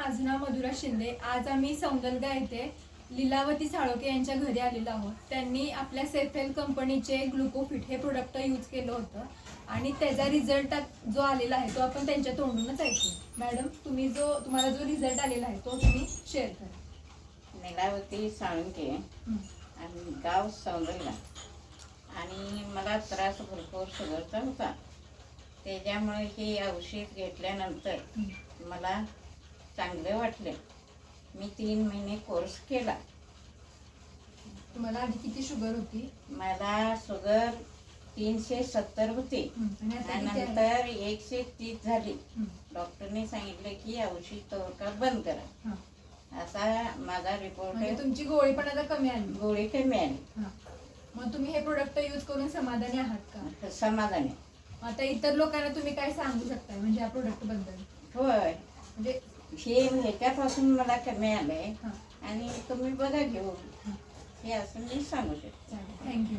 माझं नाव मधुरा शिंदे. आज आम्ही सौंदलगा येथे लीलावती साळोके यांच्या घरी आलेलो आहोत. त्यांनी आपल्या सेफेल कंपनीचे ग्लुकोफिट हे प्रोडक्ट यूज केलं होतं आणि त्याचा रिझल्ट जो आलेला आहे तो आपण त्यांच्या तोंडूनच ऐकू. मॅडम, तुम्हाला जो रिझल्ट आलेला आहे तो तुम्ही शेअर करा. लीलावती साळुंके आणि गाव सौंदलगा आणि मला त्रास भरपूर शुगरचा होता. त्याच्यामुळे हे औषध घेतल्यानंतर मला चांगले वाटले. मी 3 महिने कोर्स केला. तुम्हाला आधी किती शुगर होती? मला शुगर 370 होती आणि आता किती आहे? त्यानंतर 130 झाली. डॉक्टरने सांगितले की औषध तोडका बंद करा. असा माझा रिपोर्ट म्हणजे आहे. तुमची गोळी पण आता कमी आली. गोळी कमी आली. मग तुम्ही हे प्रोडक्ट यूज करून समाधानी आहात का? समाधानी. आता इतर लोकांना तुम्ही काय सांगू शकता म्हणजे या प्रोडक्ट बद्दल? होय, म्हणजे हे ह्याच्यापासून मला कमी आलंय आणि तुम्ही बघा घेऊन हे असं मी सांगू शकते. थँक्यू.